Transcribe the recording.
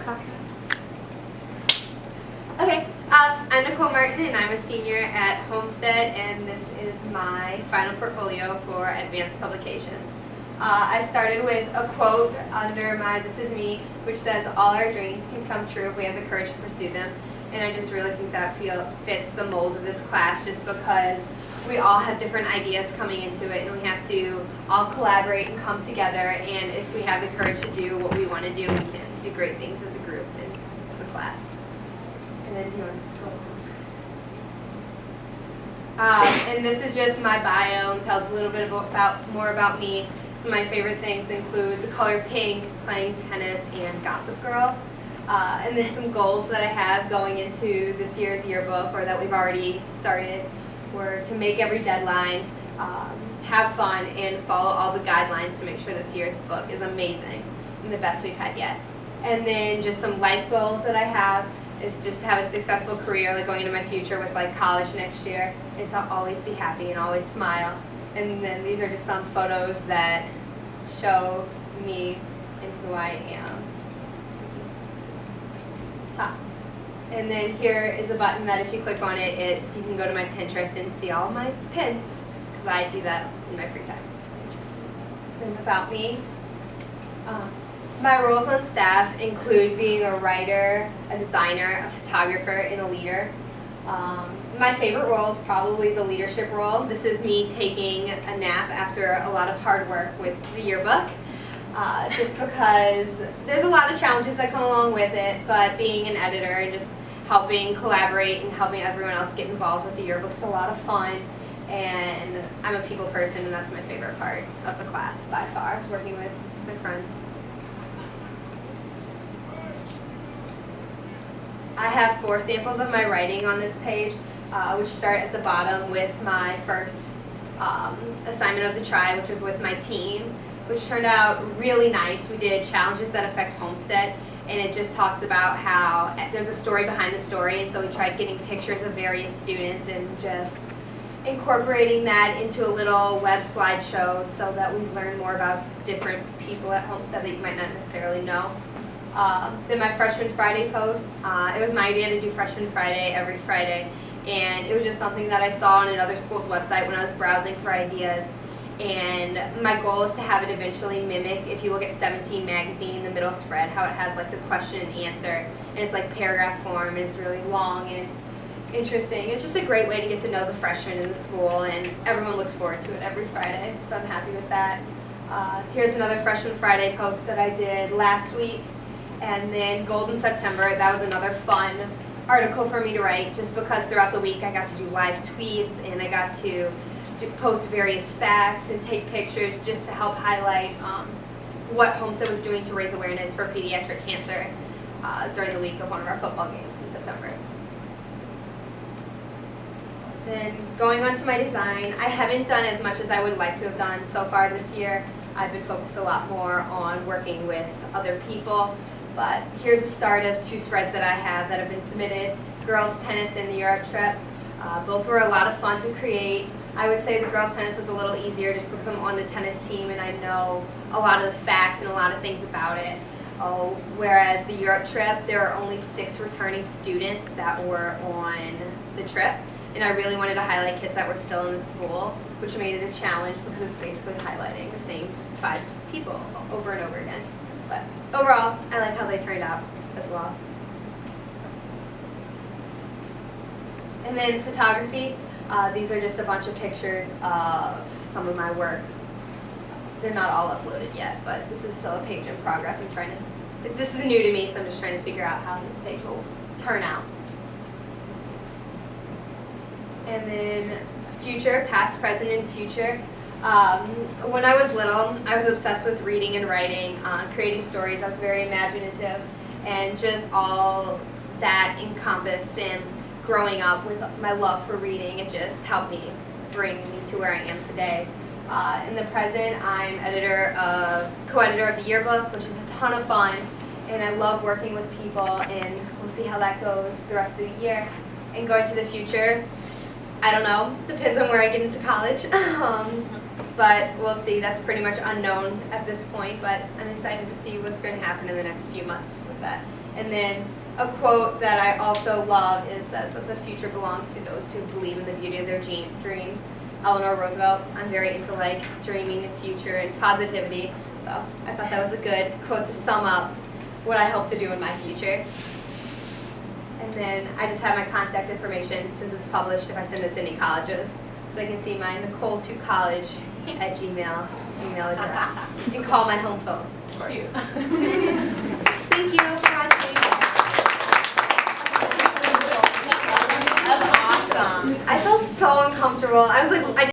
talk. Okay, I'm Nicole Martin, and I'm a senior at Homestead, and this is my final portfolio for advanced publications. I started with a quote under my This Is Me, which says, "All our dreams can come true if we have the courage to pursue them." And I just really think that fits the mold of this class, just because we all have different ideas coming into it, and we have to all collaborate and come together. And if we have the courage to do what we want to do, we can do great things as a group and as a class. And then do you want to scroll? And this is just my bio and tells a little bit more about me. Some of my favorite things include the color pink, playing tennis, and Gossip Girl. And then some goals that I have going into this year's yearbook, or that we've already started, were to make every deadline, have fun, and follow all the guidelines to make sure this year's book is amazing and the best we've had yet. And then just some life goals that I have is just to have a successful career, like going into my future with like college next year, and to always be happy and always smile. And then these are just some photos that show me and who I am. Top. And then here is a button that if you click on it, you can go to my Pinterest and see all my pins, because I do that in my free time. Then about me. My roles on staff include being a writer, a designer, a photographer, and a leader. My favorite role is probably the leadership role. This is me taking a nap after a lot of hard work with the yearbook, just because there's a lot of challenges that come along with it, but being an editor and just helping collaborate and helping everyone else get involved with the yearbook is a lot of fun. And I'm a people person, and that's my favorite part of the class by far, is working with my friends. I have 4 samples of my writing on this page, which start at the bottom with my first assignment of the try, which was with my team, which turned out really nice. We did challenges that affect Homestead, and it just talks about how there's a story behind the story, and so we tried getting pictures of various students and just incorporating that into a little web slideshow so that we learn more about different people at Homestead that you might not necessarily know. Then my Freshman Friday post, it was my idea to do Freshman Friday every Friday, and it was just something that I saw on another school's website when I was browsing for ideas. And my goal is to have it eventually mimic, if you look at 17 magazine, the middle spread, how it has like the question and answer, and it's like paragraph form, and it's really long and interesting. It's just a great way to get to know the freshmen in the school, and everyone looks forward to it every Friday, so I'm happy with that. Here's another Freshman Friday post that I did last week. And then Golden September, that was another fun article for me to write, just because throughout the week I got to do live tweets, and I got to post various facts and take pictures just to help highlight what Homestead was doing to raise awareness for pediatric cancer during the week of one of our football games in September. Then going on to my design, I haven't done as much as I would like to have done so far this year. I've been focused a lot more on working with other people. But here's the start of 2 spreads that I have that have been submitted: girls tennis and the Europe trip. Both were a lot of fun to create. I would say the girls tennis was a little easier just because I'm on the tennis team and I know a lot of the facts and a lot of things about it. Whereas the Europe trip, there are only 6 returning students that were on the trip. And I really wanted to highlight kids that were still in the school, which made it a challenge because it's basically highlighting the same 5 people over and over again. But overall, I like how they turned out as well. And then photography, these are just a bunch of pictures of some of my work. They're not all uploaded yet, but this is still a page in progress. This is new to me, so I'm just trying to figure out how this page will turn out. And then future, past, present, and future. When I was little, I was obsessed with reading and writing, creating stories. I was very imaginative, and just all that encompassed in growing up with my love for reading, it just helped me bring me to where I am today. In the present, I'm co-editor of the yearbook, which is a ton of fun, and I love working with people, and we'll see how that goes the rest of the year. And going to the future, I don't know, depends on where I get into college. But we'll see. That's pretty much unknown at this point, but I'm excited to see what's going to happen in the next few months with that. And then a quote that I also love says that the future belongs to those who believe in the beauty of their dreams. Eleanor Roosevelt. I'm very into like dreaming the future and positivity. So I thought that was a good quote to sum up what I hope to do in my future. And then I just have my contact information since it's published if I send it to any colleges. So they can see my NicoleToCollege@gmail email address. And call my home phone, of course. Thank you for watching. That's awesome. I felt so uncomfortable. I was like,